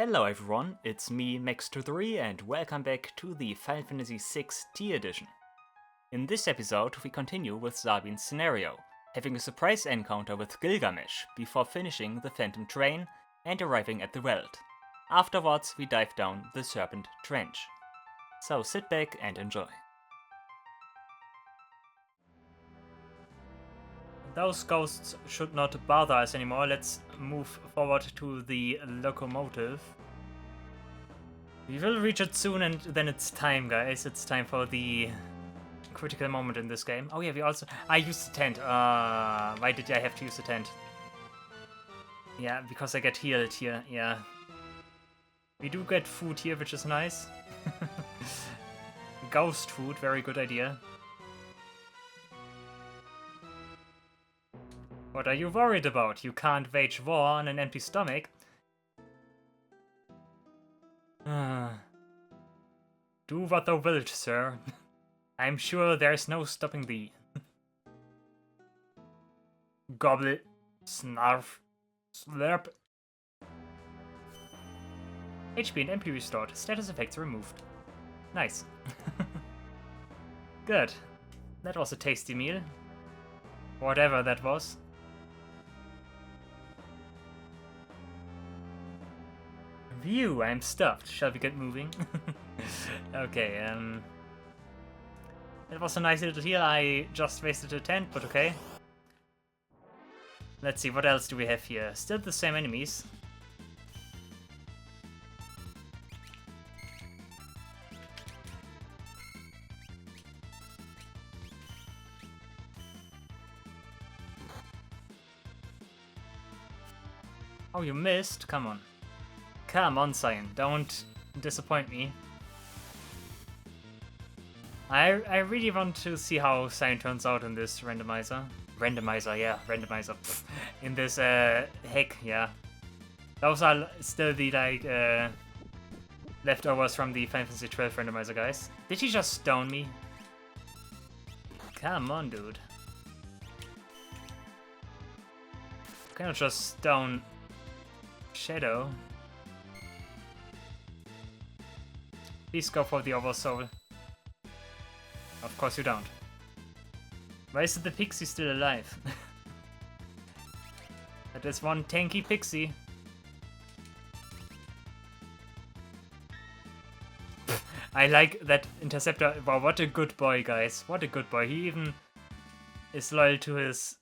Hello everyone, it's me Max23 and welcome back to the Final Fantasy VI Tea Edition. In this episode we continue with Sabin's scenario, having a surprise encounter with Gilgamesh before finishing the Phantom Train and arriving at the Veldt. Afterwards we dive down the Serpent Trench. So sit back and enjoy. Those ghosts should not bother us anymore. Let's move forward to the locomotive. We will reach it soon and then it's time, guys. It's time for the critical moment in this game. Oh yeah, I used the tent. Why did I have to use the tent? Yeah, because I get healed here, yeah. We do get food here, which is nice. Ghost food, very good idea. What are you worried about? You can't wage war on an empty stomach. Do what thou wilt, sir. I'm sure there's no stopping thee. Gobble, snarf, slurp. HP and MP restored. Status effects removed. Nice. Good. That was a tasty meal. Whatever that was. Phew, I'm stuffed. Shall we get moving? Okay, it was a nice little heal. I just wasted a tent, but okay. Let's see, what else do we have here? Still the same enemies. Oh, you missed? Come on. Come on, Cyan. Don't disappoint me. I really want to see how Cyan turns out in this randomizer. Randomizer. Pfft. In this hack, yeah. Those are still the leftovers from the Final Fantasy XII randomizer, guys. Did he just stone me? Come on, dude. You cannot just stone Shadow. Please go for the Oversoul. Of course you don't. Why is the pixie still alive? That is one tanky pixie. I like that Interceptor. Wow, what a good boy, guys. What a good boy. He even is loyal to his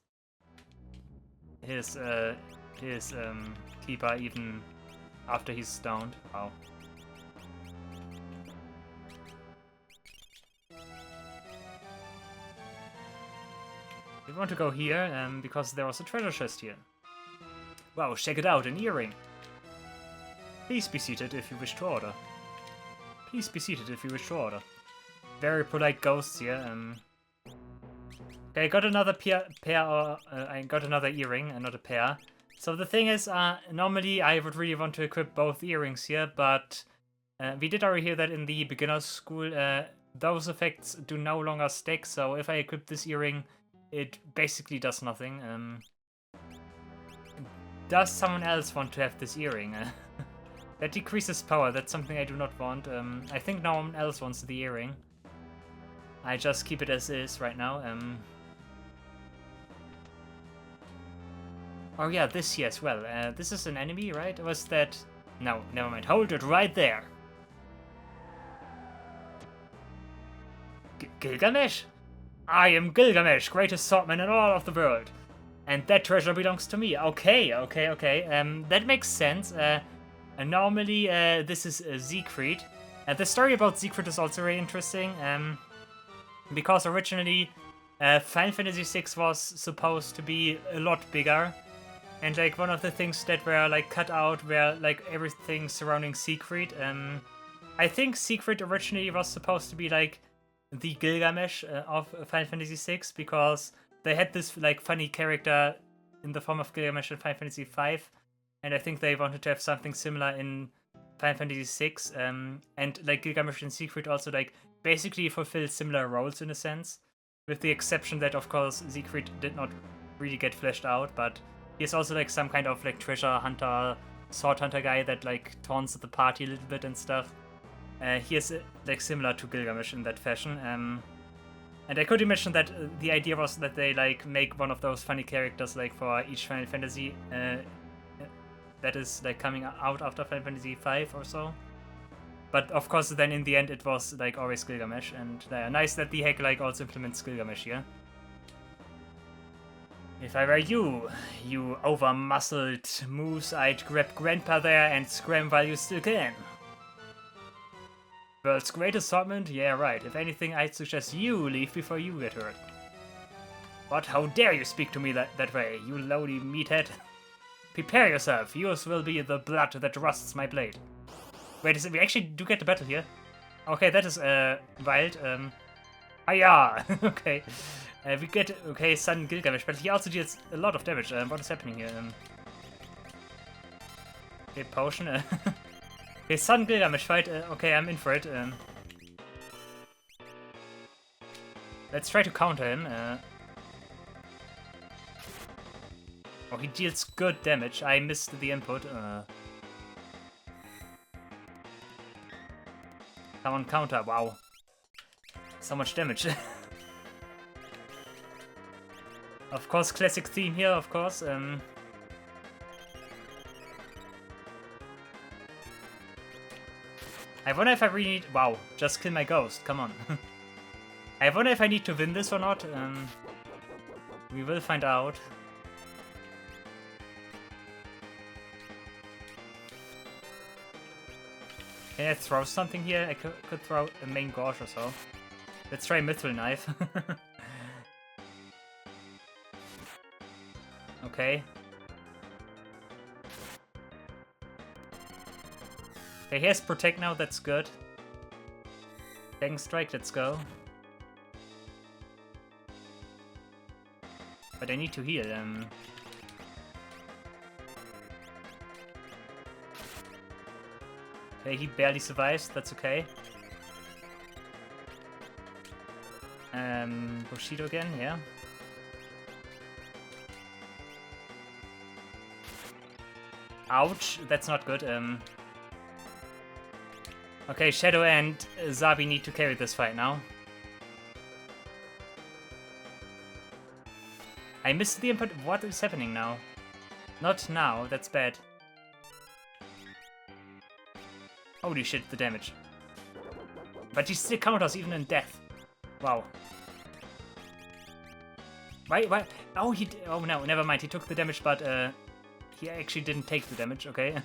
keeper even after he's stoned. Wow. We want to go here because there was a treasure chest here. Wow, check it out, an earring. Please be seated if you wish to order. Please be seated if you wish to order. Very polite ghosts here. Okay, I got another I got another earring, not a pair. So the thing is, normally I would really want to equip both earrings here, but we did already hear that in the beginner's school, those effects do no longer stick, so if I equip this earring, it basically does nothing. Does someone else want to have this earring? That decreases power, that's something I do not want. I think no one else wants the earring. I just keep it as is right now. Oh yeah, this here as well. This is an enemy, right? Or was that... No, never mind. Hold it right there. Gilgamesh? I am Gilgamesh, greatest swordsman in all of the world. And that treasure belongs to me. Okay. That makes sense. Normally, this is Siegfried. The story about Siegfried is also very interesting. Because originally, Final Fantasy VI was supposed to be a lot bigger. And like one of the things that were like cut out were like everything surrounding Siegfried. I think Siegfried originally was supposed to be like the Gilgamesh of Final Fantasy VI because they had this like funny character in the form of Gilgamesh in Final Fantasy V, and I think they wanted to have something similar in Final Fantasy VI. And like Gilgamesh and Siegfried also like basically fulfill similar roles in a sense, with the exception that of course Siegfried did not really get fleshed out, but he's also like some kind of like treasure hunter sword hunter guy that like taunts the party a little bit and stuff. He is like similar to Gilgamesh in that fashion. And I could imagine that the idea was that they like make one of those funny characters like for each Final Fantasy that is like coming out after Final Fantasy V or so. But of course, then in the end, it was like always Gilgamesh, and nice that the hack like also implements Gilgamesh here. If I were you, you over-muscled moose, I'd grab Grandpa there and scram while you still can. World's greatest assortment? Yeah, right. If anything, I'd suggest you leave before you get hurt. What? How dare you speak to me that way, you lowly meathead? Prepare yourself. Yours will be the blood that rusts my blade. Wait, is it, we actually do get the battle here? Okay, that is wild. Hiya! Okay. We get, okay, Son Gilgamesh, but he also deals a lot of damage. What is happening here? Okay, potion. Okay, Son Gilgamesh fight. Okay, I'm in for it. Let's try to counter him. Oh, he deals good damage. I missed the input. Come on, counter. Wow. So much damage. Of course, classic theme here, of course. I wonder if I really need... Wow, just kill my ghost. Come on. I wonder if I need to win this or not. We will find out. Can I throw something here? I could throw a main gauge or so. Let's try Mithril Knife. Okay. Okay, he has Protect now, that's good. Kain Strike, let's go. But I need to heal. Okay, he barely survives, that's okay. Bushido again, yeah. Ouch, that's not good. Okay, Shadow and Sabin need to carry this fight now. I missed the input. What is happening now? Not now, that's bad. Holy shit, the damage. But he still counters even in death. Wow. Why? Oh, oh no, never mind. He took the damage, but he actually didn't take the damage. Okay.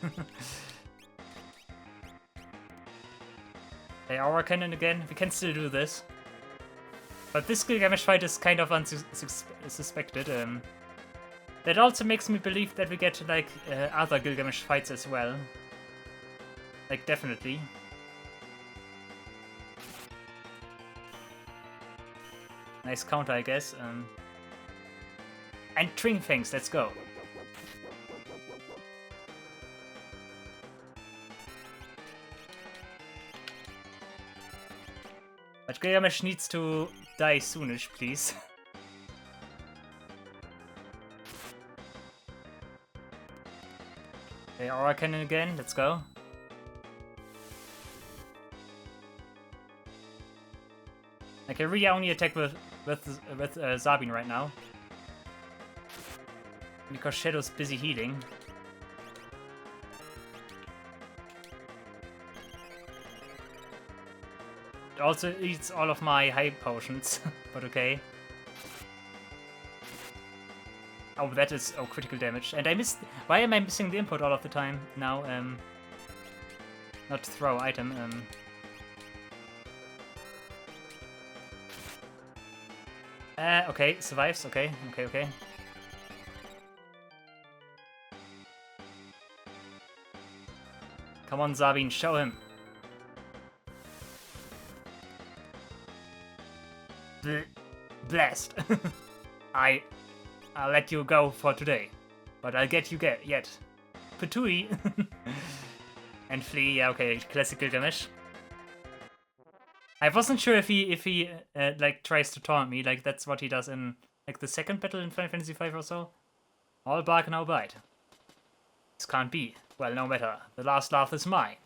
Okay, Aura Cannon again. We can still do this. But this Gilgamesh fight is kind of unsuspected. That also makes me believe that we get like other Gilgamesh fights as well. Like, definitely. Nice counter, I guess. And Twin Fangs, let's go. But Gilgamesh needs to die soonish, please. Okay, Aura Cannon again, let's go. I can really only attack with Sabin right now. Because Shadow's busy healing. It also eats all of my high potions, but okay. Oh, that is critical damage. And I missed. Why am I missing the input all of the time now? Not throw item. Okay, survives. Okay. Come on, Sabin, show him. Blast. I'll let you go for today, but I'll get you yet. Patui. And flee. Yeah, okay, classic Gilgamesh. I wasn't sure if he like tries to taunt me, like that's what he does in like the second battle in Final Fantasy V or so. All bark, no bite. This can't be. Well, no matter. The last laugh is mine.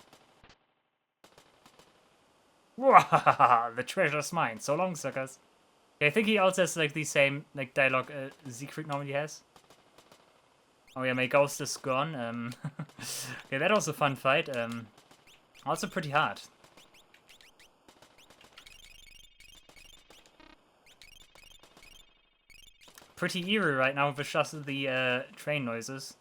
The treasure's mine. So long, suckers. Okay, I think he also has like the same like dialogue Siegfried normally has. Oh yeah, my ghost is gone. Okay, that was a fun fight. Also pretty hard. Pretty eerie right now with just the train noises.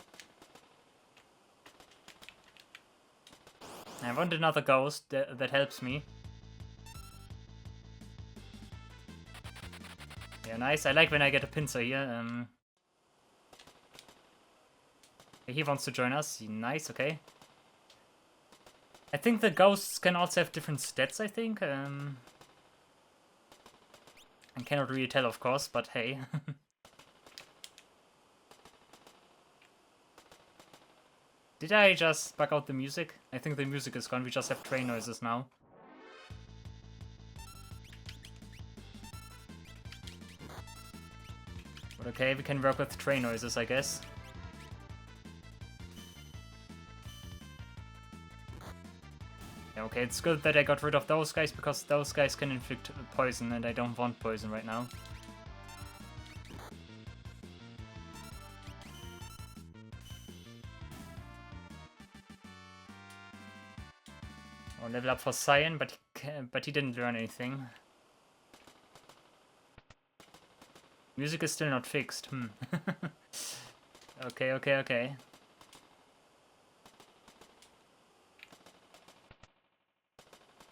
I want another ghost that helps me. Yeah, nice. I like when I get a pincer here. He wants to join us. Nice, okay. I think the ghosts can also have different stats, I think. I cannot really tell, of course, but hey. Did I just bug out the music? I think the music is gone. We just have train noises now. But okay, we can work with train noises, I guess. Yeah, okay, it's good that I got rid of those guys, because those guys can inflict poison, and I don't want poison right now. Oh, level up for Cyan, but he didn't learn anything. Music is still not fixed. Okay, okay, okay.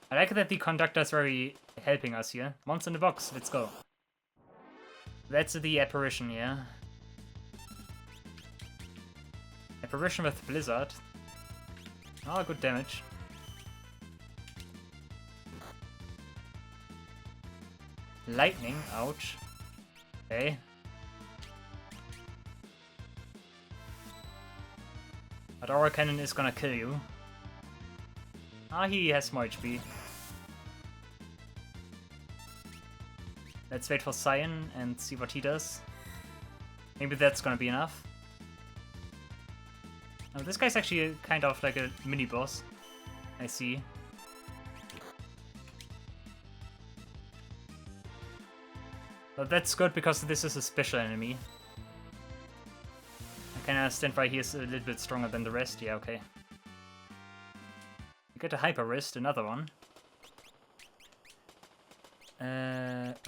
I like that the conductor is very helping us here. Monster in the box, let's go. That's the apparition, yeah. Apparition with Blizzard. Oh, good damage. Lightning, ouch. Okay. But our cannon is gonna kill you. Ah, he has more HP. Let's wait for Cyan and see what he does. Maybe that's gonna be enough. Oh, this guy's actually kind of like a mini-boss. I see. But that's good because this is a special enemy. I can understand why he is a little bit stronger than the rest. Yeah, okay. You get a Hyper Wrist, another one.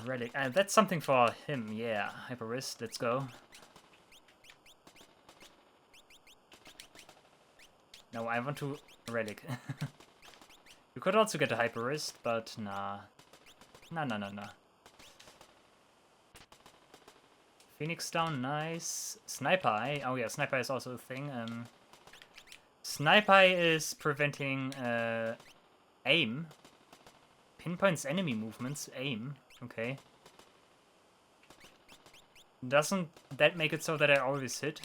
Relic. That's something for him, yeah. Hyper Wrist, let's go. No, I want to Relic. You could also get a Hyper Wrist, but nah. Nah. Phoenix down, nice. Sniper Eye. Oh yeah, Sniper Eye is also a thing. Sniper Eye is preventing aim. Pinpoints enemy movements. Aim. Okay. Doesn't that make it so that I always hit?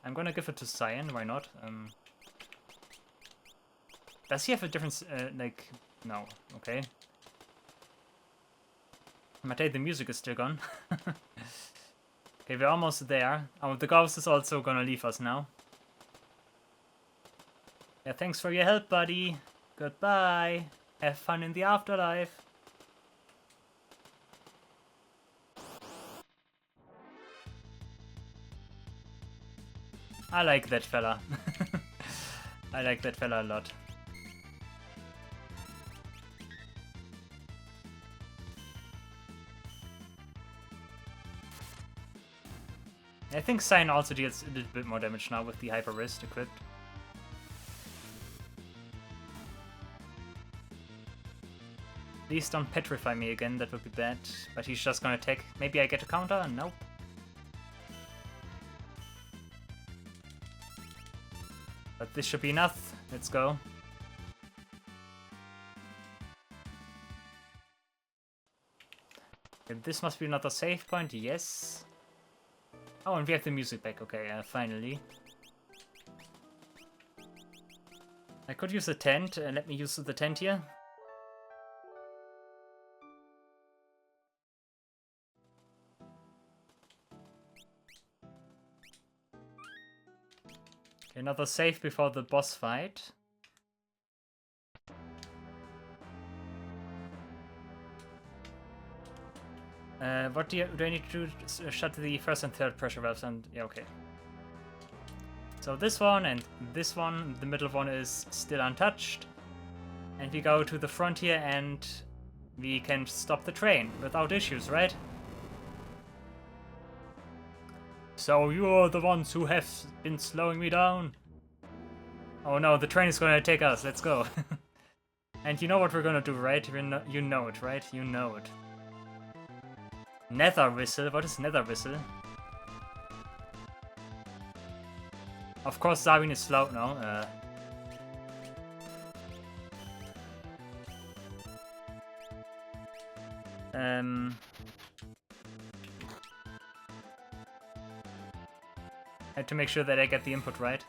I'm gonna give it to Cyan. Why not? Does he have a different like? No. Okay. Matei, the music is still gone. Okay, we're almost there. Oh, the ghost is also gonna leave us now. Yeah, thanks for your help, buddy. Goodbye. Have fun in the afterlife. I like that fella. I like that fella a lot. I think Cyan also deals a little bit more damage now with the Hyper Wrist equipped. Please don't petrify me again, that would be bad. But he's just gonna attack. Maybe I get a counter? Nope. But this should be enough. Let's go. Okay, this must be another save point, yes. Oh, and we have the music back. Okay, finally. I could use a tent. Let me use the tent here. Another save before the boss fight. What do I need to do? Shut the first and third pressure valves and... yeah, okay. So this one and this one, the middle one is still untouched. And we go to the frontier and we can stop the train without issues, right? So you're the ones who have been slowing me down. Oh no, the train is gonna take us, let's go. And you know what we're gonna do, right? You know it, right? You know it. Nether whistle? What is nether whistle? Of course Sabin is slow now. Had to make sure that I get the input right.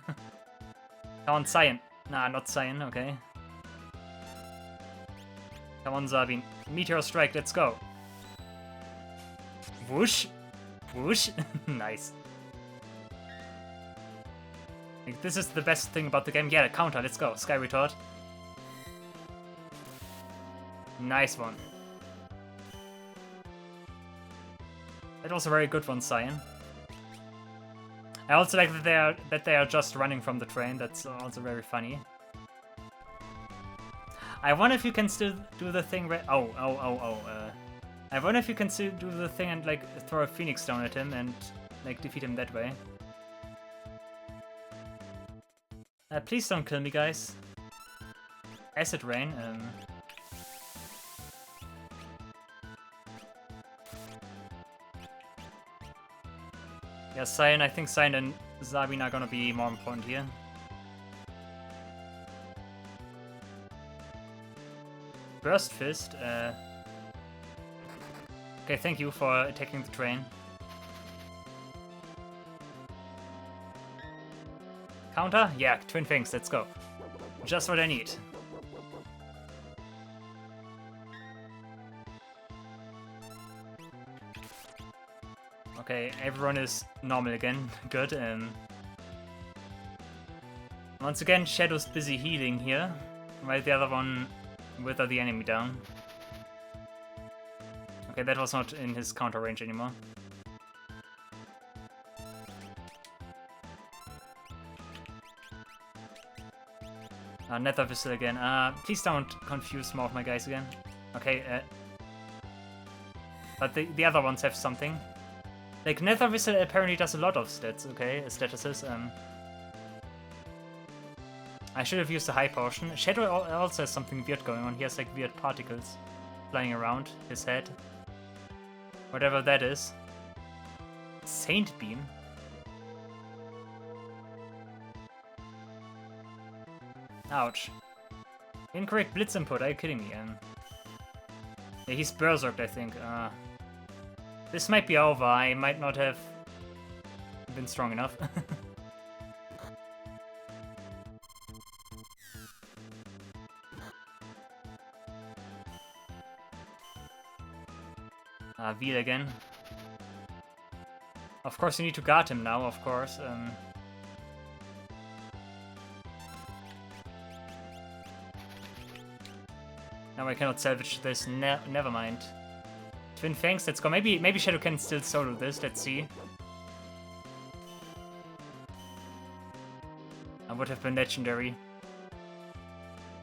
Come on, Cyan. Nah, not Cyan, okay. Come on, Sabin. Meteor strike, let's go. Whoosh! Whoosh! Nice. Like, this is the best thing about the game. Yeah, counter, let's go. Sky Retort. Nice one. That was a very good one, Cyan. I also like that they are just running from the train. That's also very funny. I wonder if you can still do the thing where... I wonder if you can still do the thing and, like, throw a phoenix down at him and, like, defeat him that way. Please don't kill me, guys. Acid Rain. Yeah, Cyan, I think Cyan and Sabin are gonna be more important here. Burst Fist. Okay, thank you for attacking the train. Counter? Yeah, Twin Fangs, let's go. Just what I need. Okay, everyone is normal again. Good. Once again, Shadow's busy healing here, while the other one withered the enemy down. Okay, that was not in his counter range anymore. Nether Whistle again. Please don't confuse more of my guys again. Okay, but the other ones have something. Like, Nether Whistle apparently does a lot of stats, okay? Statuses. I should have used the high potion. Shadow also has something weird going on. He has, like, weird particles flying around his head. Whatever that is. Saint Beam? Ouch. Incorrect blitz input, are you kidding me? Yeah, he's berserked, I think. This might be over, I might not have been strong enough. Veal again. Of course you need to guard him now, of course. Now I cannot salvage this, never mind. Twin Fangs, let's go. Maybe Shadow can still solo this, let's see. That would have been legendary.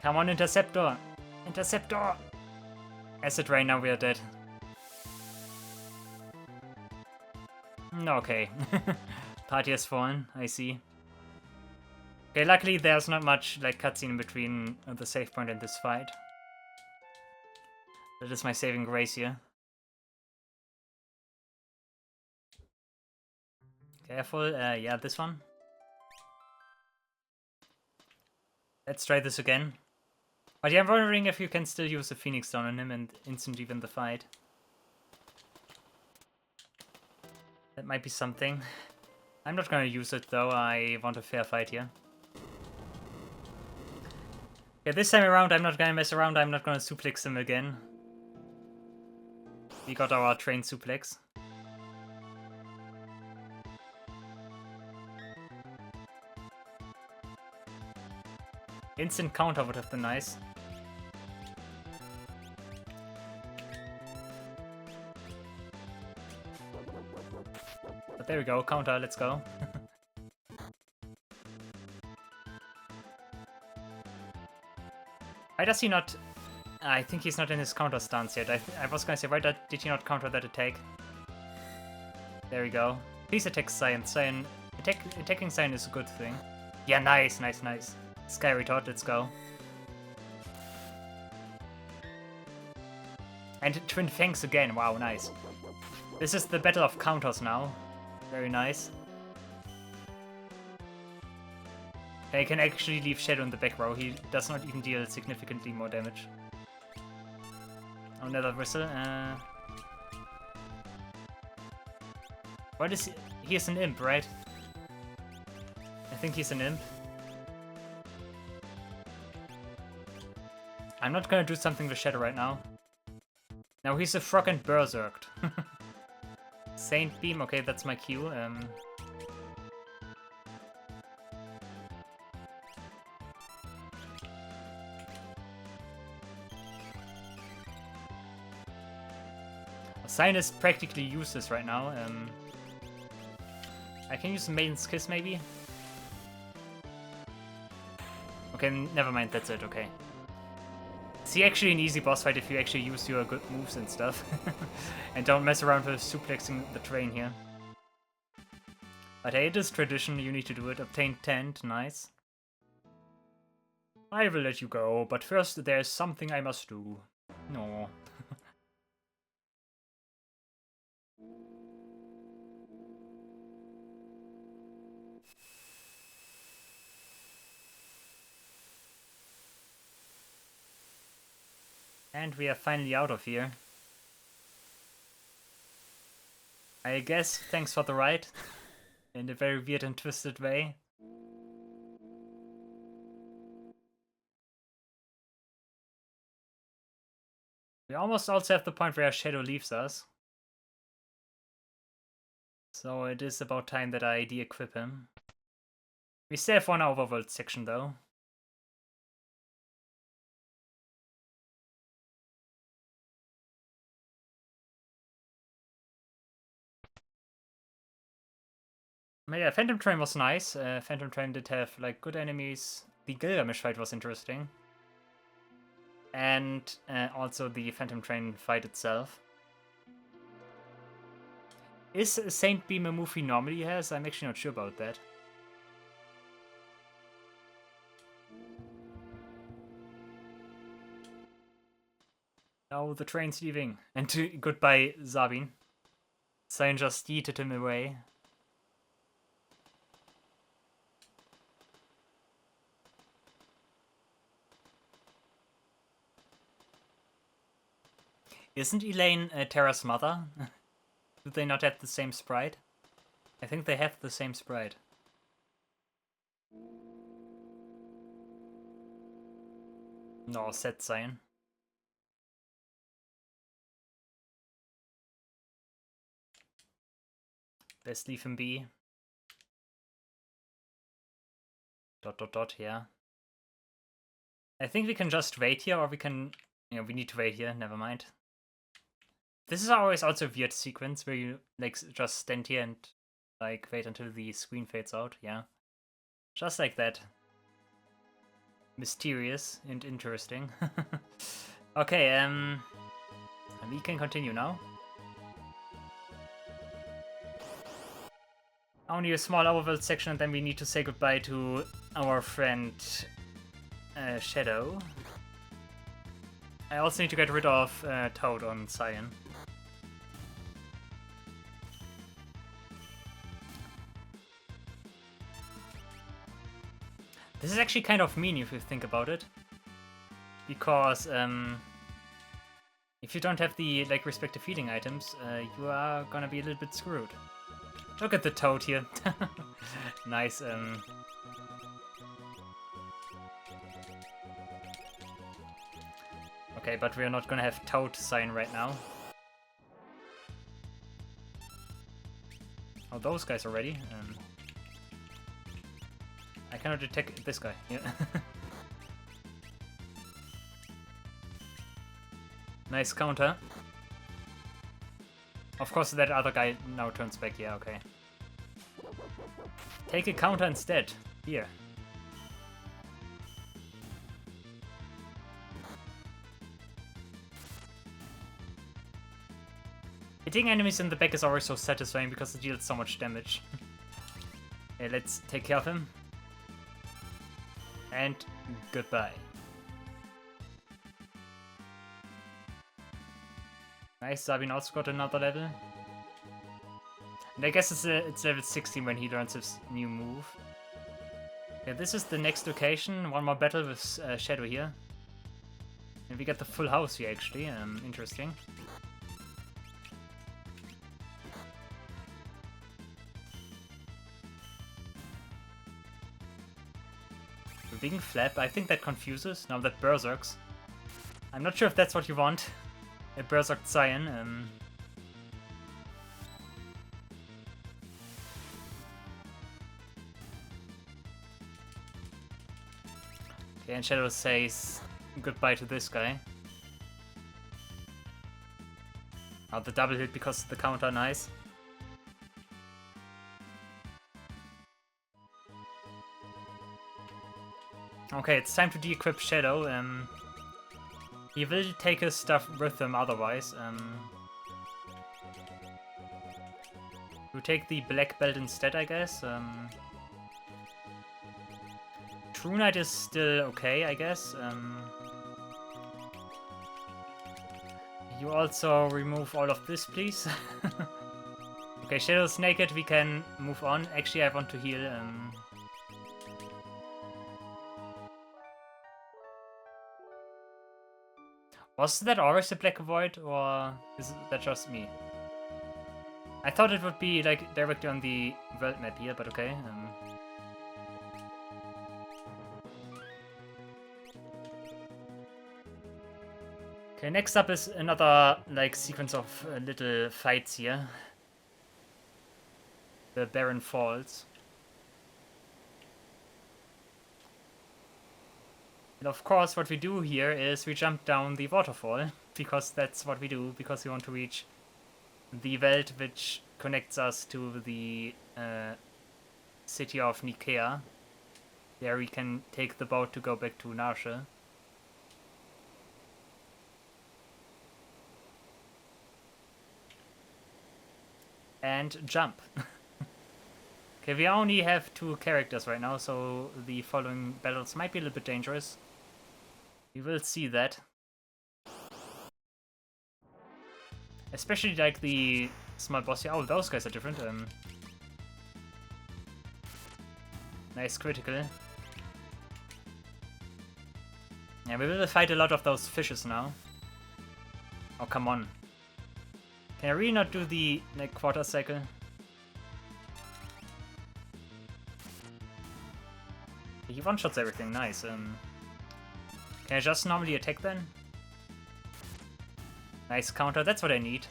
Come on, Interceptor! Interceptor! Acid Rain, now we are dead. Okay. Party has fallen, I see. Okay, luckily there's not much like cutscene in between the save point and this fight. That is my saving grace here. Careful, yeah, this one. Let's try this again. But yeah, I'm wondering if you can still use a Phoenix down on him and instant even the fight. That might be something. I'm not gonna use it though, I want a fair fight here. Yeah, this time around I'm not gonna mess around, I'm not gonna suplex him again. We got our train suplex. Instant counter would have been nice. But there we go, counter, let's go. Why does he not... I think he's not in his counter stance yet. I was gonna say, why did he not counter that attack? There we go. Please attack Cyan. Attacking Cyan is a good thing. Yeah, nice, nice, nice. Sky Retort, let's go. And Twin Fangs again, wow, nice. This is the battle of counters now. Very nice. They can actually leave Shadow in the back row. He does not even deal significantly more damage. Another whistle. What is he? He is an imp, right? I think he's an imp. I'm not gonna do something with Shadow right now. Now he's a frog and berserked. Saint Beam, okay, that's my cue. Cyan is practically useless right now. I can use Maiden's Kiss maybe? Okay, never mind, that's it, okay. It's actually an easy boss fight if you actually use your good moves and stuff. And don't mess around with suplexing the train here. But hey, it is tradition, you need to do it. Obtain tent, nice. I will let you go, but first there's something I must do. No. And we are finally out of here. I guess thanks for the ride. In a very weird and twisted way. We almost also have the point where Shadow leaves us. So it is about time that I de-equip him. We still have one overworld section though. But yeah, Phantom Train was nice. Phantom Train did have like good enemies. The Gilgamesh fight was interesting. And also the Phantom Train fight itself. Is Saint Beam a move he normally has? I'm actually not sure about that. Oh, the train's leaving. And goodbye, Sabin. Cyan just yeeted him away. Isn't Elaine Terra's mother? Do they not have the same sprite? I think they have the same sprite. No, set Cyan. Let's leave him be. ... yeah. I think we can just wait here, or we can... Yeah, we need to wait here, never mind. This is always also a weird sequence where you like just stand here and like wait until the screen fades out, yeah. Just like that. Mysterious and interesting. Okay, we can continue now. Only a small overworld section and then we need to say goodbye to our friend Shadow. I also need to get rid of Toad on Cyan. This is actually kind of mean if you think about it. Because if you don't have the like respective healing items, you are gonna be a little bit screwed. Look at the Toad here. Nice. Okay, but we're not gonna have Toad Cyan right now. Oh, those guys are ready. I cannot detect this guy. Yeah. Nice counter. Of course, that other guy now turns back. Yeah, okay. Take a counter instead. Here. Hitting enemies in the back is always so satisfying because it deals so much damage. Okay, let's take care of him. And goodbye. Nice, Sabin also got another level. And I guess it's level 16 when he learns his new move. Okay, this is the next location. One more battle with Shadow here. And we get the full house here actually. Interesting. Wing flap, I think that confuses. Now that berserks. I'm not sure if that's what you want. A berserk Scion. Okay, and Shadow says goodbye to this guy. Now the double hit because of the counter, nice. Okay, it's time to de-equip Shadow. He will take his stuff with him otherwise. We'll take the black belt instead, I guess. True Knight is still okay, I guess. You also remove all of this, please. Okay, Shadow's naked, we can move on. Actually, I want to heal. Was that always a black void, or is that just me? I thought it would be like directly on the world map here, but okay. Okay, next up is another like sequence of little fights here. The Barren Falls. And of course, what we do here is we jump down the waterfall, because that's what we do, because we want to reach the Veldt, which connects us to the city of Nicaea. There we can take the boat to go back to Narshe. And jump. Okay, we only have 2 characters right now, so the following battles might be a little bit dangerous. We will see that. Especially like the small boss here. Oh, those guys are different. Nice critical. Yeah, we will fight a lot of those fishes now. Oh, come on. Can I really not do the like quarter cycle? He one-shots everything, nice. Can I just normally attack then? Nice counter, that's what I need.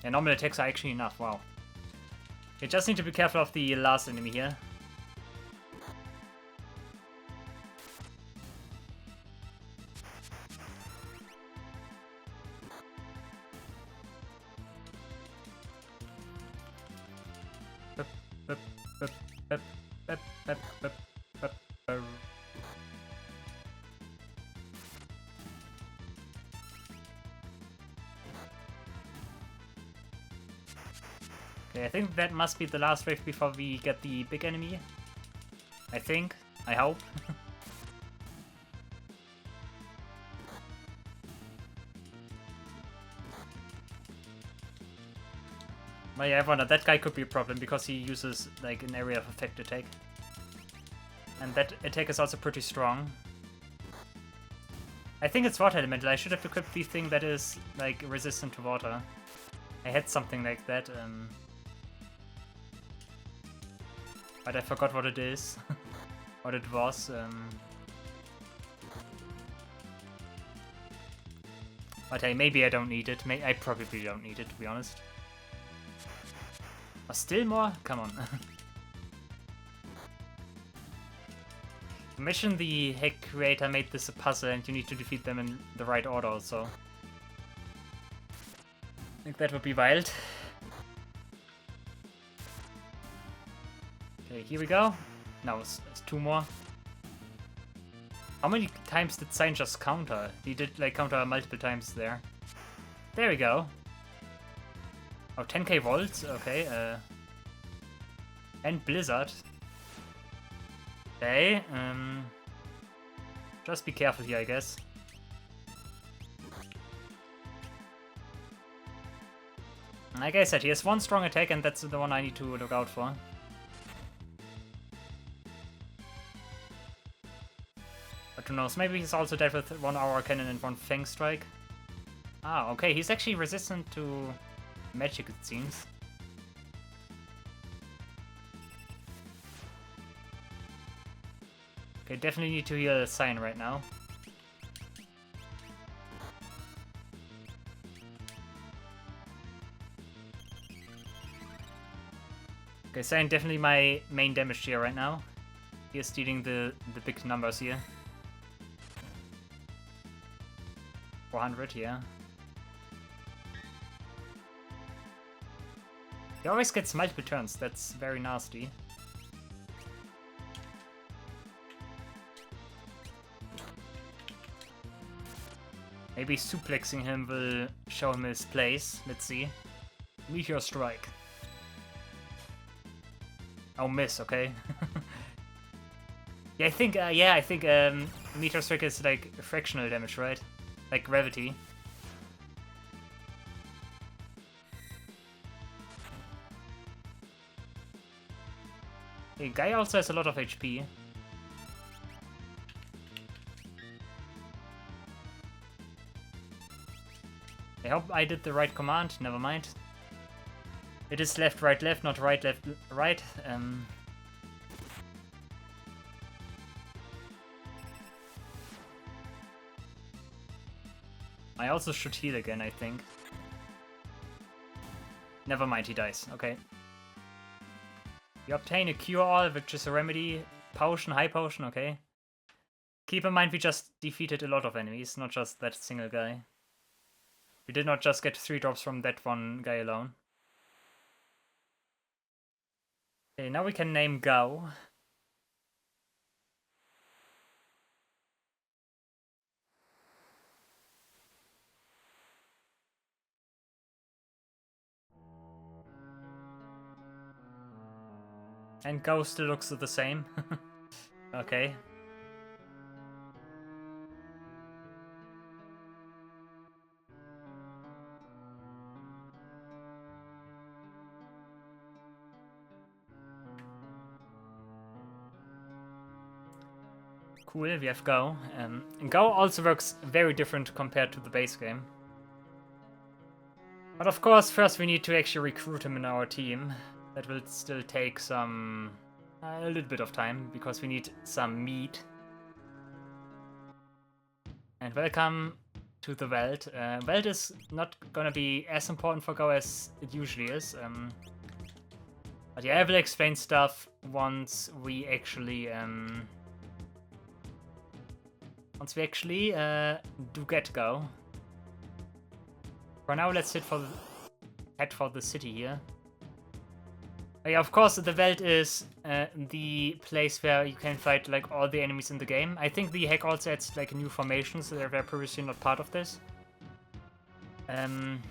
Yeah, normal attacks are actually enough, wow. You just need to be careful of the last enemy here. Okay, I think that must be the last wave before we get the big enemy. I think. I hope. But yeah, I wonder, that guy could be a problem because he uses like an area of effect attack. And that attack is also pretty strong. I think it's water elemental. I should have equipped the thing that is like resistant to water. I had something like that. But I forgot what it is. What it was. But hey, maybe I don't need it. I probably don't need it, to be honest. Still more? Come on. Imagine the hack creator made this a puzzle and you need to defeat them in the right order also. I think that would be wild. Okay, here we go. Now it's 2 more. How many times did Sign just counter? He did like counter multiple times there. There we go. Oh, 10k volts, okay. And Blizzard. Okay, just be careful here, I guess. Like I said, he has 1 strong attack and that's the one I need to look out for. But who knows, maybe he's also dead with 1 Aura Cannon and 1 Fang Strike. Ah, okay, he's actually resistant to magic, it seems. Okay, definitely need to heal Sign right now. Okay, Sign definitely my main damage here right now. He is dealing the big numbers here. 400, yeah. He always gets multiple turns, that's very nasty. Maybe suplexing him will show him his place. Let's see. Meteor Strike. Oh, miss, okay. Yeah, I think Meteor Strike is like fractional damage, right? Like gravity. Okay, Guy also has a lot of HP. I hope I did the right command, never mind. It is left, right, left, not right, left, right. I also should heal again, I think. Never mind, he dies, okay. You obtain a cure-all, which is a remedy, potion, high potion, okay. Keep in mind we just defeated a lot of enemies, not just that single guy. We did not just get 3 drops from that one guy alone. Okay, now we can name Gao. And Gao still looks the same. Okay. Cool, we have Gao. Gao also works very different compared to the base game. But of course, first we need to actually recruit him in our team. That will still take some... a little bit of time, because we need some meat. And welcome to the Veldt. Veldt is not gonna be as important for Gao as it usually is. But yeah, I will explain stuff once we actually... do get Gao. For now, let's head for the city here. Yeah, of course, the Veldt is the place where you can fight like all the enemies in the game. I think the hack also adds like new formations so that were previously not part of this. And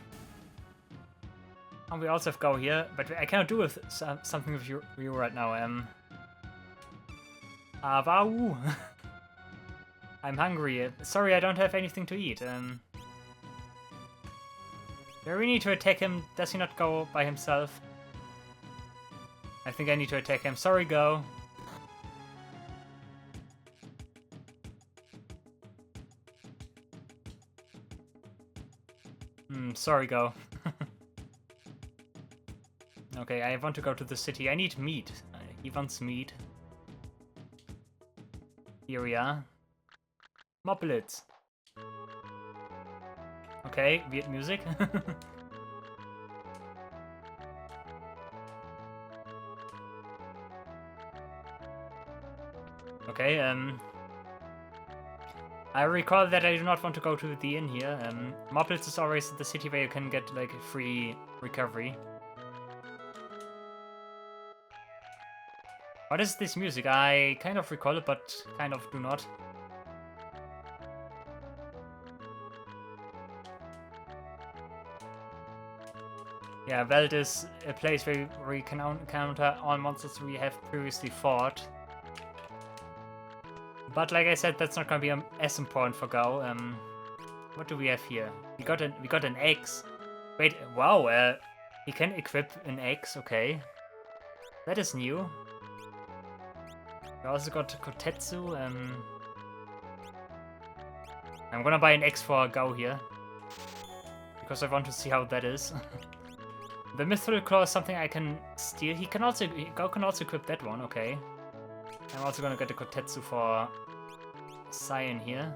we also have Gao here, but I cannot do with something with you right now. Wow. I'm hungry. Sorry, I don't have anything to eat. Do I really need to attack him? Does he not go by himself? I think I need to attack him. Sorry, Gao. Sorry, Gao. Okay, I want to go to the city. I need meat. He wants meat. Here we are. Moblets. Okay, weird music. Okay, I recall that I do not want to go to the inn here. Moblitz is always the city where you can get like a free recovery. What is this music? I kind of recall it, but kind of do not. Yeah, Veldt is a place where we can encounter all monsters we have previously fought. But like I said, that's not gonna be as important for Gao. What do we have here? We got an X. Wait, wow, he can equip an X, okay. That is new. We also got Kotetsu. I'm gonna buy an X for Gao here. Because I want to see how that is. The Mithril Claw is something I can steal. Gao can also equip that one, okay. I'm also gonna get a Kotetsu for Cyan here.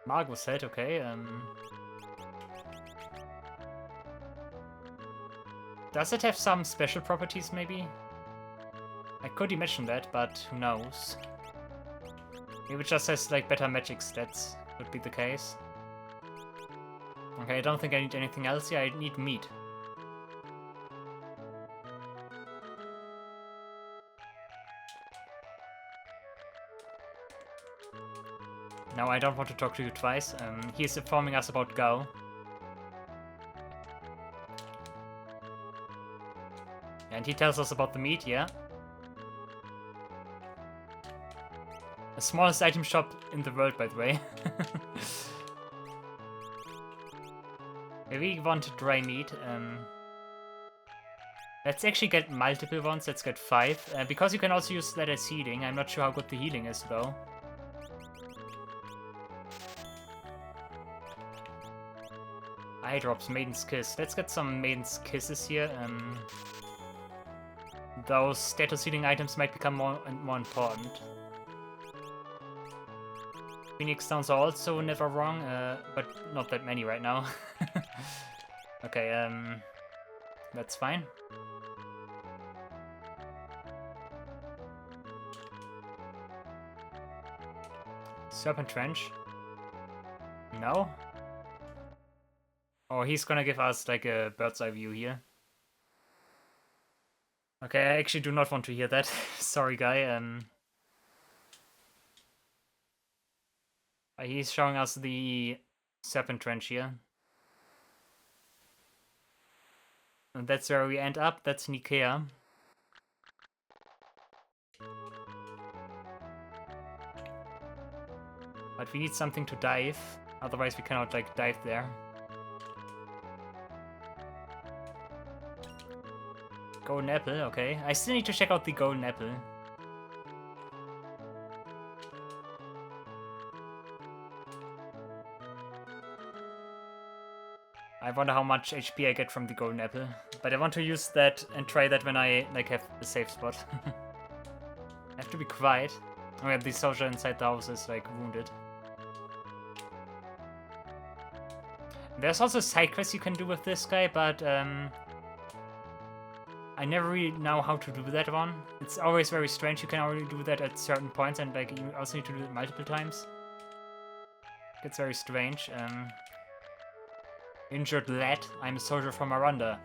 Margo set, okay. Does it have some special properties, maybe? I could imagine that, but who knows? Maybe it just has like better magic stats, would be the case. Okay, I don't think I need anything else here, I need meat. No, I don't want to talk to you twice. He is informing us about Gao. And he tells us about the meat, yeah? The smallest item shop in the world, by the way. We want dry meat. Let's actually get multiple ones. Let's get 5. Because you can also use that as healing. I'm not sure how good the healing is, though. Eye drops, Maiden's Kiss. Let's get some Maiden's Kisses here. Those status healing items might become more and more important. Phoenix Stones are also never wrong, but not that many right now. Okay, that's fine. Serpent Trench. No? Oh, he's gonna give us like a bird's eye view here. Okay, I actually do not want to hear that. Sorry, guy. He's showing us the Serpent Trench here. And that's where we end up. That's Nikea. But we need something to dive. Otherwise we cannot like dive there. Golden Apple, okay. I still need to check out the Golden Apple. I wonder how much HP I get from the Golden Apple. But I want to use that and try that when I like have a safe spot. I have to be quiet. Oh yeah, the soldier inside the house is like wounded. There's also side quests you can do with this guy, but I never really know how to do that one. It's always very strange. You can only do that at certain points, and like you also need to do it multiple times. It's very strange. Injured lad, I'm a soldier from Aranda.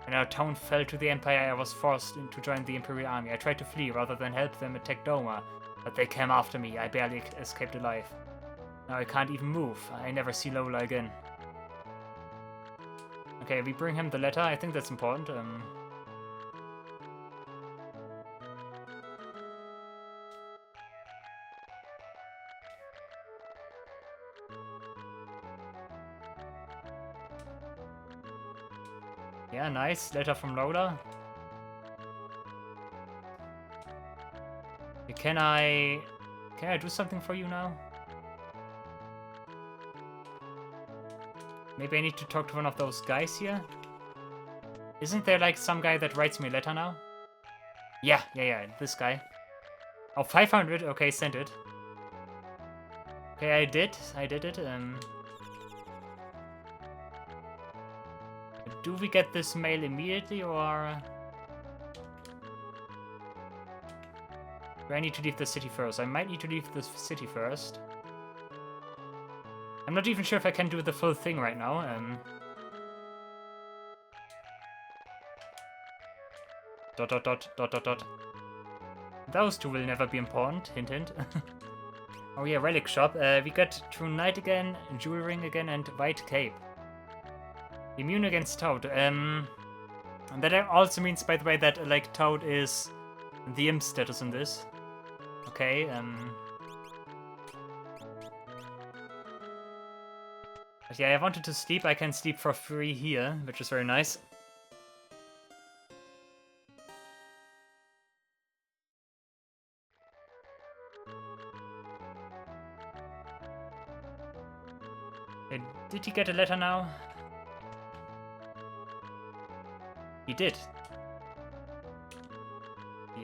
When our town fell to the Empire, I was forced to join the Imperial Army. I tried to flee rather than help them attack Doma, but they came after me. I barely escaped alive. Now I can't even move. I never see Lola again. Okay, we bring him the letter. I think that's important. Yeah, nice. Letter from Lola. Can I do something for you now? Maybe I need to talk to one of those guys here? Isn't there like some guy that writes me a letter now? Yeah, this guy. Oh, 500, okay, send it. Okay, I did it. Do we get this mail immediately, or... Do I need to leave the city first? I might need to leave the city first. I'm not even sure if I can do the full thing right now. Dot dot dot dot dot dot. Those two will never be important. Hint hint. Oh yeah, relic shop. We got True Knight again, Jewel Ring again, and White Cape. Immune against Toad. That also means, by the way, that like Toad is the imp status in this. Okay. But yeah, I wanted to sleep. I can sleep for free here, which is very nice. Did he get a letter now? He did.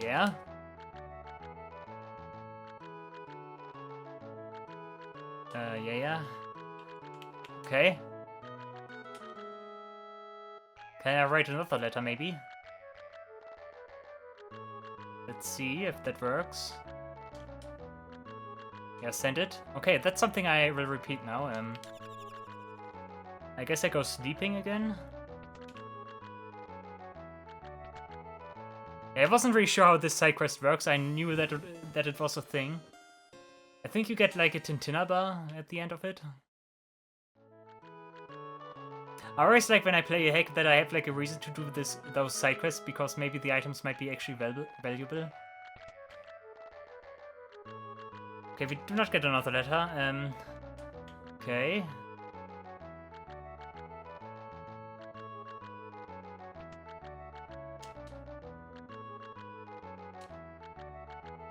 Yeah. Yeah. Okay. Can I write another letter, maybe? Let's see if that works. Yeah, send it. Okay, that's something I will repeat now. I guess I go sleeping again. Yeah, I wasn't really sure how this side quest works. I knew that it was a thing. I think you get like a Tintina bar at the end of it. I always like when I play a hack that I have like a reason to do those side quests, because maybe the items might be actually valuable. Okay, we do not get another letter. Okay.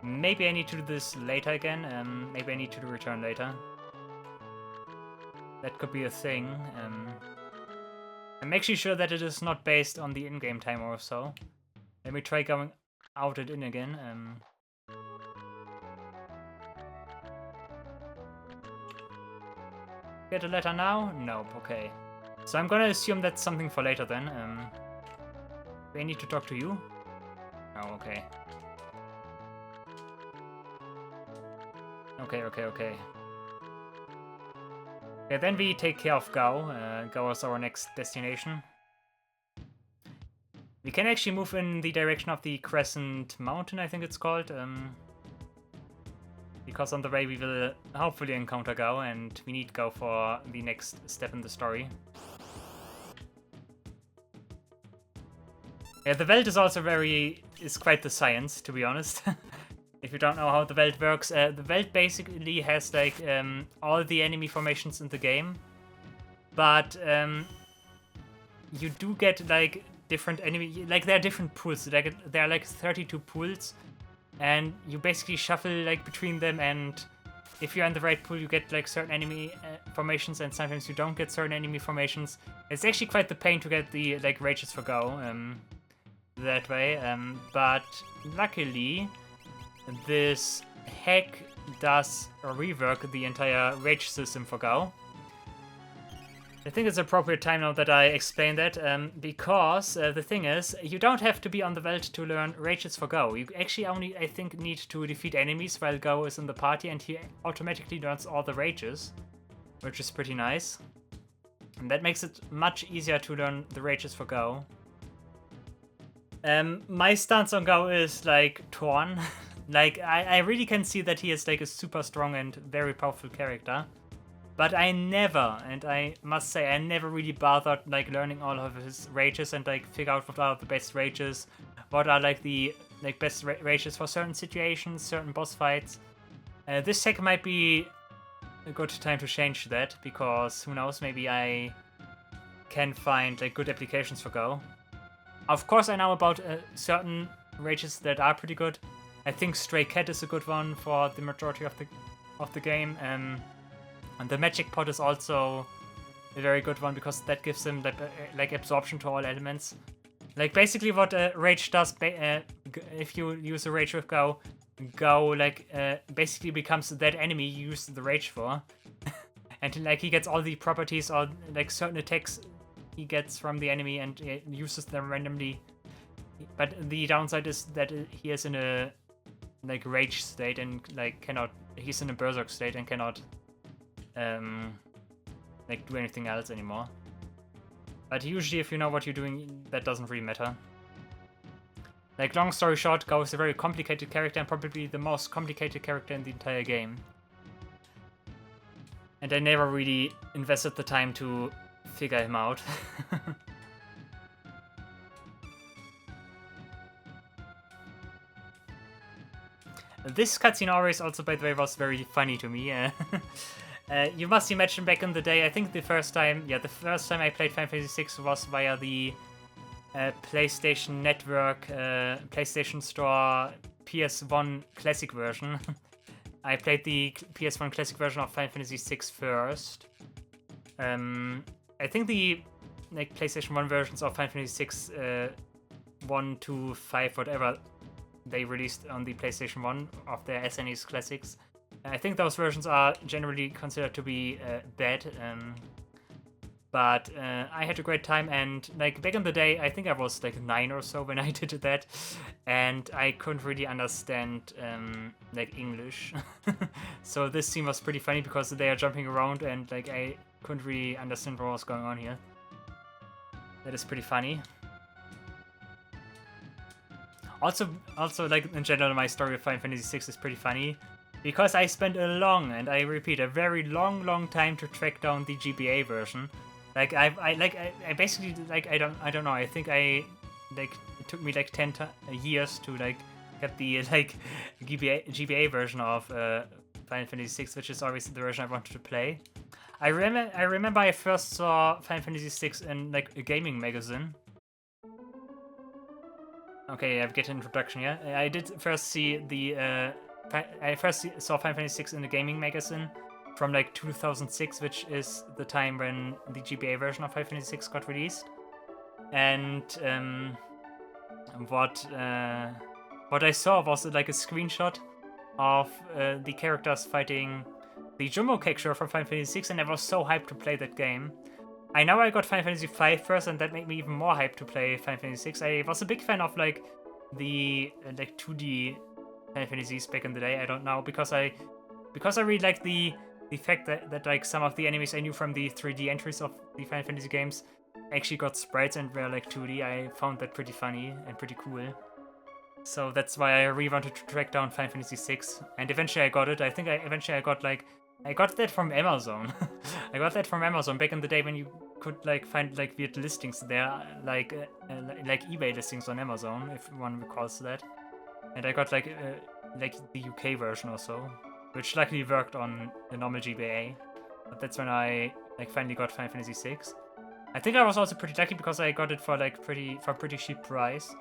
Maybe I need to do this later again. Maybe I need to return later. That could be a thing. I'm actually sure that it is not based on the in-game time or so. Let me try going out and in again. Get a letter now? Nope, okay. So I'm gonna assume that's something for later then. Do I need to talk to you? Oh, okay. Okay. Yeah, then we take care of Gao. Gao is our next destination. We can actually move in the direction of the Crescent Mountain, I think it's called. Because on the way we will hopefully encounter Gao, and we need Gao for the next step in the story. Yeah, the Veldt is also is quite the science, to be honest. If you don't know how the Veldt works, the Veldt basically has like all the enemy formations in the game, but you do get like different enemy, like there are different pools. Like there are like 32 pools, and you basically shuffle like between them, and if you're in the right pool, you get like certain enemy formations, and sometimes you don't get certain enemy formations. It's actually quite the pain to get the like rages for Gao that way, but luckily this hack does rework the entire rage system for Gao. I think it's appropriate time now that I explain that, because the thing is, you don't have to be on the Veldt to learn rages for Gao. You actually only, I think, need to defeat enemies while Gao is in the party, and he automatically learns all the rages, which is pretty nice. And that makes it much easier to learn the rages for Gao. My stance on Gao is like torn. Like, I really can see that he is like a super strong and very powerful character. But I never, and I must say, I never really bothered like learning all of his rages and like figure out what are the best rages, what are like the best rages for certain situations, certain boss fights. This hack might be a good time to change that, because who knows, maybe I can find like good applications for Gao. Of course, I know about certain rages that are pretty good. I think Stray Cat is a good one for the majority of the game. And the Magic Pot is also a very good one, because that gives him like absorption to all elements. Like basically what Rage does, if you use a Rage with Gao, Gao like basically becomes that enemy you use the Rage for. And like he gets all the properties or like certain attacks he gets from the enemy and uses them randomly. But the downside is that he is in a like rage state and like cannot. He's in a berserk state and cannot like do anything else anymore. But usually, if you know what you're doing, that doesn't really matter. Like, long story short, Gao is a very complicated character and probably the most complicated character in the entire game. And I never really invested the time to figure him out. This cutscene always also, by the way, was very funny to me. You must imagine back in the day, I think the first time I played Final Fantasy VI was via the PlayStation Network, PlayStation Store PS1 Classic version. I played the PS1 Classic version of Final Fantasy VI first. I think the like PlayStation 1 versions of Final Fantasy VI, 1, 2, 5, whatever they released on the PlayStation 1 of their SNES classics. I think those versions are generally considered to be bad. But I had a great time, and like back in the day, I think I was like 9 or so when I did that, and I couldn't really understand like English. So this scene was pretty funny because they are jumping around and like I couldn't really understand what was going on here. That is pretty funny. Also like in general, my story of Final Fantasy VI is pretty funny because I spent a long, and I repeat, a very long time to track down the GBA version. Like I basically like I don't know. I think I like it took me like 10 years to like get the like GBA version of Final Fantasy VI, which is obviously the version I wanted to play. I remember I first saw Final Fantasy VI in like a gaming magazine. Okay, I've get an introduction here. I did first see the I first saw Final Fantasy VI in the gaming magazine from like 2006, which is the time when the GBA version of Final Fantasy VI got released. And what I saw was like a screenshot of the characters fighting the Jumbo character from Final Fantasy VI, and I was so hyped to play that game. I know I got Final Fantasy V first, and that made me even more hyped to play Final Fantasy VI. I was a big fan of like the like 2D Final Fantasies back in the day. I don't know, because I really like the fact that like some of the enemies I knew from the 3D entries of the Final Fantasy games actually got sprites and were like 2D. I found that pretty funny and pretty cool. So that's why I really wanted to track down Final Fantasy VI, and eventually I got it. I think I got that from Amazon. I got that from Amazon back in the day when you could like find like weird listings there, like eBay listings on Amazon, if one recalls that. And I got like the UK version or so, which luckily worked on the normal GBA. But that's when I like finally got Final Fantasy VI. I think I was also pretty lucky because I got it for like pretty cheap price.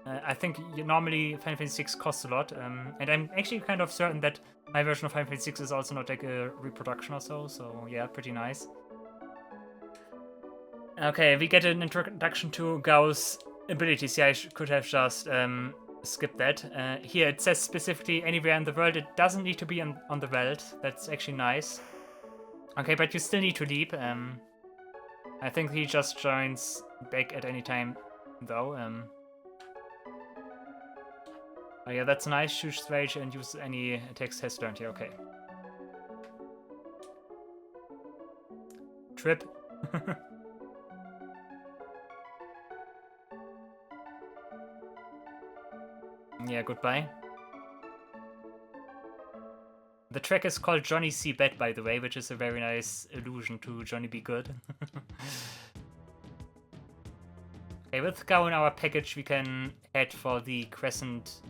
I think normally Final Fantasy VI costs a lot, and I'm actually kind of certain that my version of Final Fantasy VI is also not like a reproduction or so. So yeah, pretty nice. Okay, we get an introduction to Gao's abilities. Yeah, I could have just skipped that. Here it says specifically anywhere in the world. It doesn't need to be on the Veldt. That's actually nice. Okay, but you still need to leap. I think he just joins back at any time, though. Oh yeah, that's nice. Choose rage and use any attacks has learned here. Okay. Trip. Yeah, goodbye. The track is called Johnny C. Bad, by the way, which is a very nice allusion to Johnny Be Good. Okay, with Gao in our package, we can head for the Crescent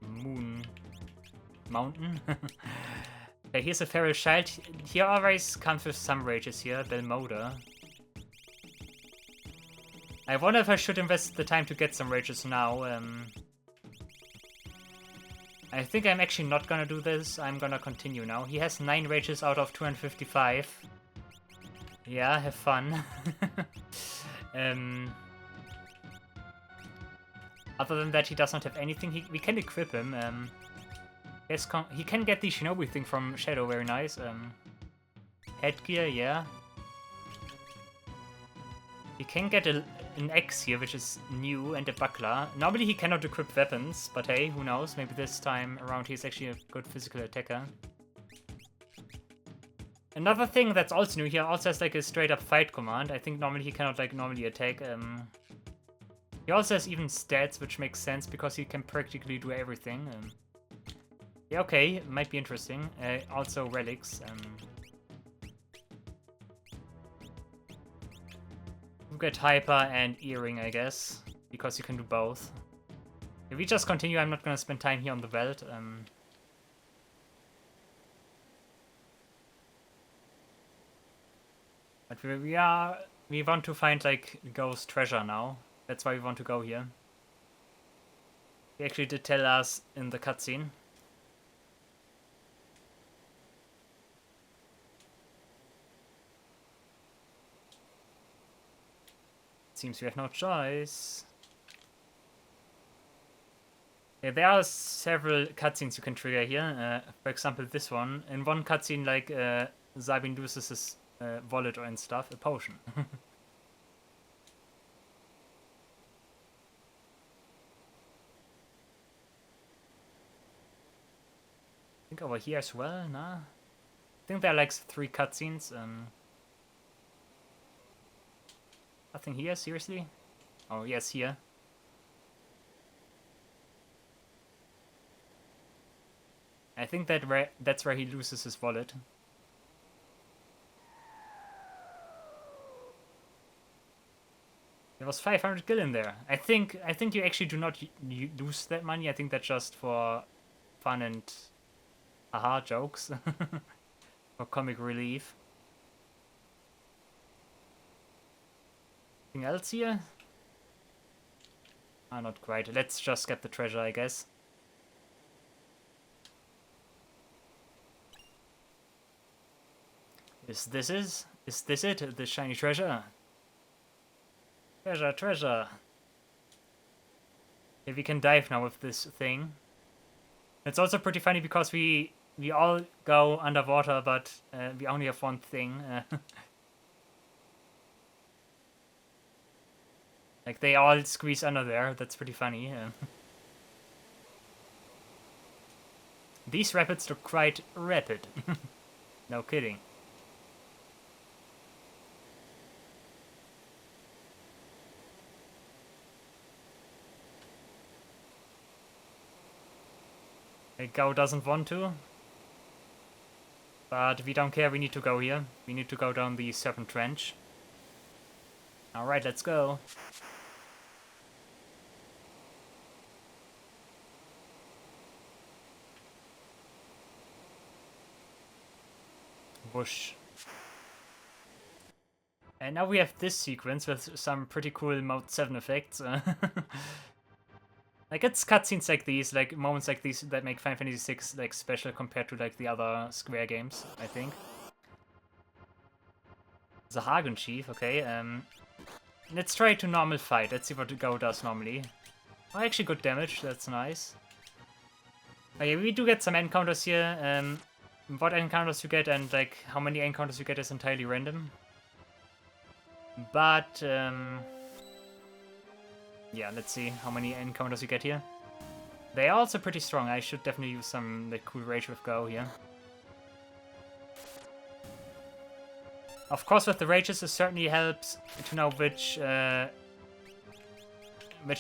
Moon Mountain. Okay, here's a feral child. He always comes with some rages here, Belmoda. I wonder if I should invest the time to get some rages now. I think I'm actually not gonna do this. I'm gonna continue now. He has 9 rages out of 255. Yeah, have fun. Other than that, he does not have anything. We can equip him. He can get the Shinobi thing from Shadow, very nice. Headgear, yeah. He can get an axe here, which is new, and a buckler. Normally he cannot equip weapons, but hey, who knows? Maybe this time around he's actually a good physical attacker. Another thing that's also new here also has like a straight up fight command. I think normally he cannot like normally attack. He also has even stats, which makes sense because he can practically do everything. Yeah, okay, might be interesting. Also relics. We'll get Hyper and Earring, I guess, because you can do both. If we just continue, I'm not gonna spend time here on the Veldt. But we want to find like ghost treasure now. That's why we want to go here. He actually did tell us in the cutscene. Seems we have no choice. Yeah, there are several cutscenes you can trigger here. For example, this one. In one cutscene, like Sabin loses his wallet and stuff, a potion. I think over here as well, nah? I think there are like 3 cutscenes. Nothing here, seriously? Oh, yes, here. I think that's where he loses his wallet. There was 500 gil in there. I think you actually do not lose that money. I think that's just for fun and haha jokes. For comic relief. Anything else here? Ah, not quite. Let's just get the treasure, I guess. Is this it? The shiny treasure? Treasure. Okay, we can dive now with this thing. It's also pretty funny because we all go underwater, but we only have one thing. Like they all squeeze under there. That's pretty funny. These rapids look quite rapid. No kidding. Go doesn't want to. But we don't care, we need to go here. We need to go down the Serpent Trench. Alright, let's go. Whoosh. And now we have this sequence with some pretty cool Mode 7 effects. Like, it's cutscenes like these, like, moments like these that make Final Fantasy VI, like, special compared to, like, the other Square games, I think. The Hagen Chief, okay, let's try to normal fight, let's see what the Go does normally. Oh, actually good damage, that's nice. Okay, we do get some encounters here, what encounters you get and, like, how many encounters you get is entirely random. But, yeah, let's see how many encounters you get here. They are also pretty strong. I should definitely use some like cool rage with Go here. Of course, with the rages, it certainly helps to know which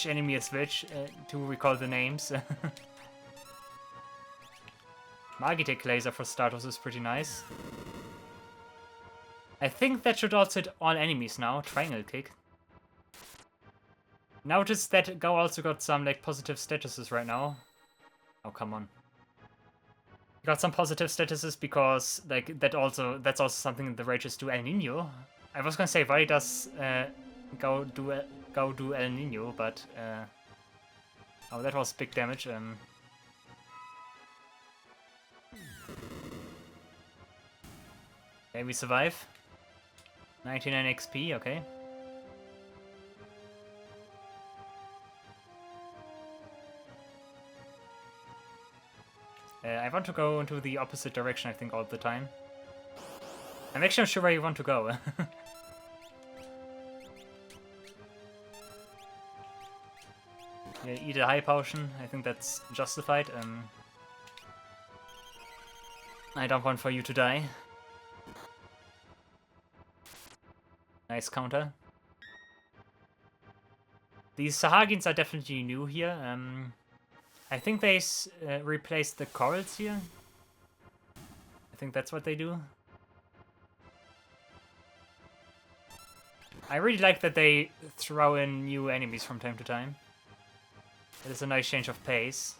enemy is which, to recall the names. Magitek laser for starters is pretty nice. I think that should also hit all enemies now. Triangle kick. Notice that Go also got some like positive statuses right now. Oh, come on. Got some positive statuses because like that's also something the rages do El Nino. I was gonna say why does Go do El Nino, but oh, that was big damage. Okay, we survive. 99 XP, okay. I want to go into the opposite direction, I think, all the time. I'm actually not sure where you want to go. Yeah, eat a high potion. I think that's justified. I don't want for you to die. Nice counter. These Sahagins are definitely new here. I think they replaced the corals here. I think that's what they do. I really like that they throw in new enemies from time to time. It is a nice change of pace.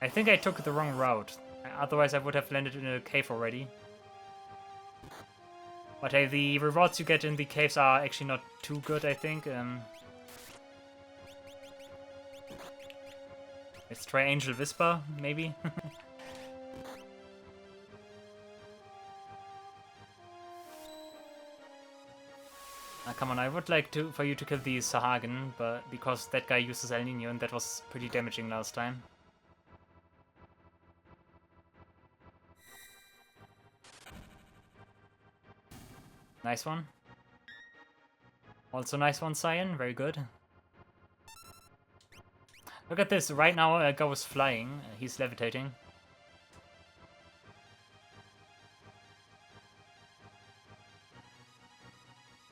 I think I took the wrong route. Otherwise I would have landed in a cave already. But hey, the rewards you get in the caves are actually not too good, I think. Let's try Angel Whisper, maybe. Come on, I would like for you to kill the Sahagin, but because that guy uses El Nino and that was pretty damaging last time. Nice one. Also nice one, Cyan. Very good. Look at this. Right now, Go is flying. He's levitating.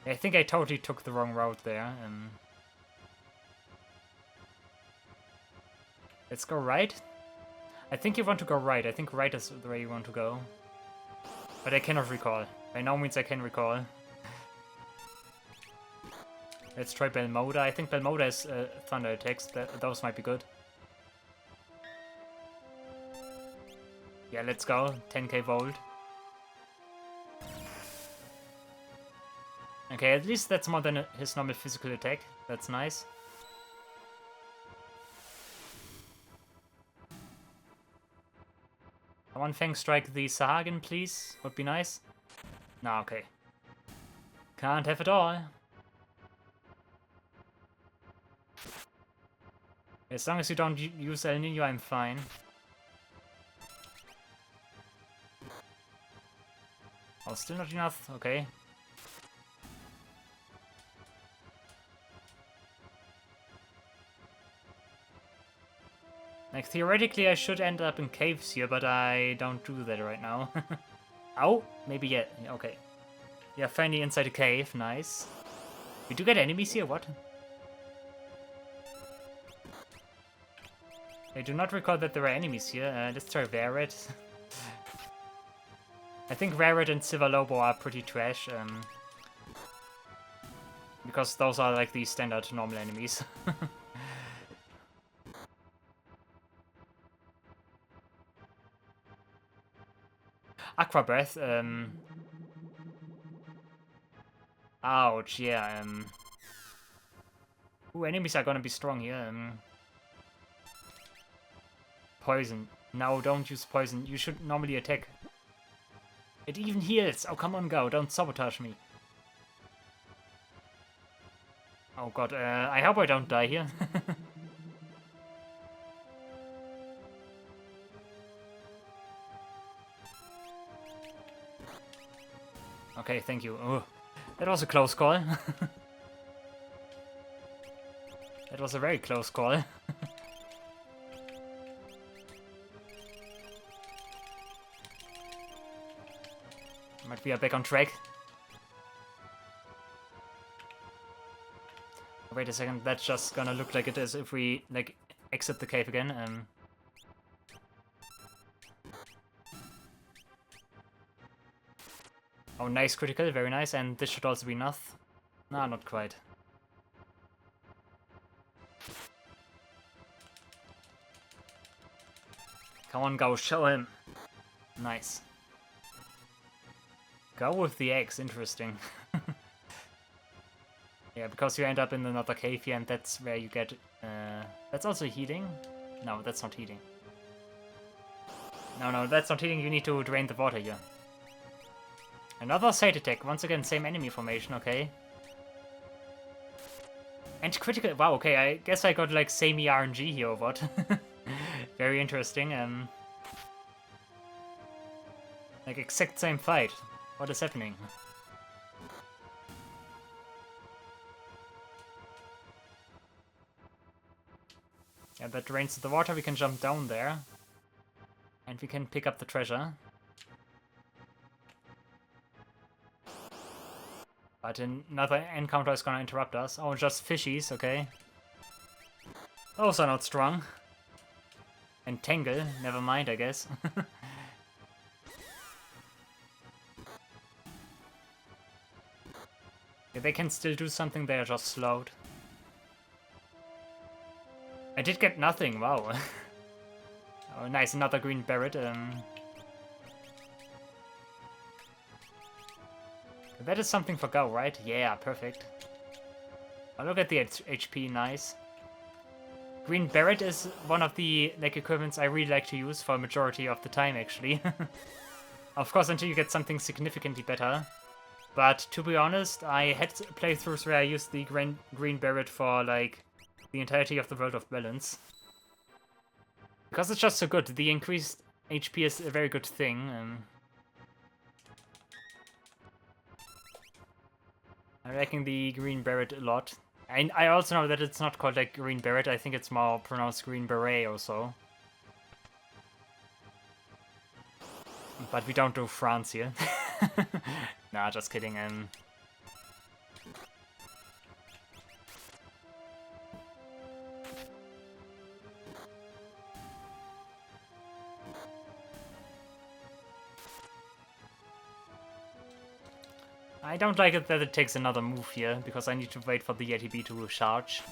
I think I totally took the wrong route there. Let's go right. I think you want to go right. I think right is the way you want to go. But I cannot recall. By no means I can recall. Let's try Belmoda. I think Belmoda has thunder attacks. Those might be good. Yeah, let's go. 10k Volt. Okay, at least that's more than his normal physical attack. That's nice. Come on, Fang, strike the Sahagin, please. Would be nice. Nah, okay. Can't have it all. As long as you don't use El Nino, I'm fine. Oh, still not enough? Okay. Like, theoretically I should end up in caves here, but I don't do that right now. Oh, maybe yeah, okay. Yeah, finally inside a cave, nice. We do get enemies here, what? I do not recall that there are enemies here. Let's try Varet. I think Varet and Silver Lobo are pretty trash. Because those are like the standard normal enemies. Aqua Breath, ouch, yeah, ooh, enemies are gonna be strong here, Poison. No, don't use poison. You should normally attack. It even heals. Oh, come on, Go. Don't sabotage me. Oh god, I hope I don't die here. Okay, thank you. Oh, that was a close call. That was a very close call. But we are back on track. Wait a second, that's just gonna look like it is if we, like, exit the cave again. Oh, nice critical, very nice, and this should also be enough. Nah, not quite. Come on, Go, show him. Nice. Go with the eggs, interesting. Yeah, because you end up in another cave here, and that's where you get... that's also healing? No, that's not healing. No, that's not healing, you need to drain the water here. Another side attack, once again, same enemy formation, okay. And critical... Wow, okay, I guess I got, like, semi-RNG here or what. Very interesting, like, exact same fight. What is happening? Yeah, that drains the water. We can jump down there. And we can pick up the treasure. But another encounter is gonna interrupt us. Oh, just fishies, okay. Those are not strong. And Tangle, never mind, I guess. Yeah, they can still do something, they are just slowed. I did get nothing, wow. Oh, nice, another green beret. That is something for Go, right? Yeah, perfect. Oh, look at the HP, nice. Green beret is one of the equipments I really like to use for a majority of the time, actually. Of course, until you get something significantly better. But to be honest, I had playthroughs where I used the green beret for like the entirety of the World of Balance. Because it's just so good. The increased HP is a very good thing. I'm liking the green beret a lot. And I also know that it's not called like green beret. I think it's more pronounced green beret or so. But we don't do France here. Nah, just kidding. I don't like it that it takes another move here, because I need to wait for the Yeti to charge.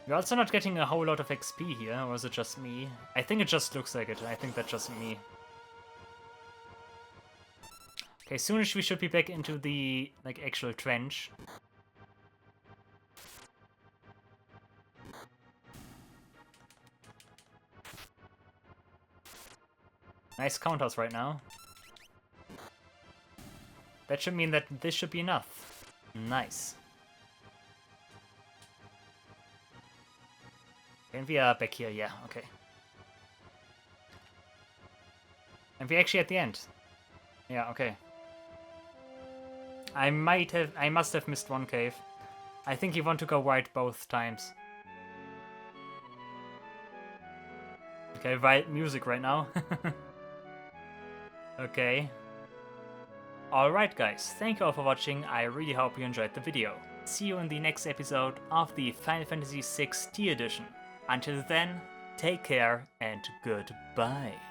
We're also not getting a whole lot of XP here, or is it just me? I think it just looks like it. I think that's just me. Okay, soonish we should be back into the actual trench. Nice counters right now. That should mean that this should be enough. Nice. And we are back here, yeah, okay. And we're actually at the end. Yeah, okay. I must have missed one cave. I think you want to go right both times. Okay, right music right now. Okay. Alright guys, thank you all for watching, I really hope you enjoyed the video. See you in the next episode of the Final Fantasy VI T Edition. Until then, take care and goodbye.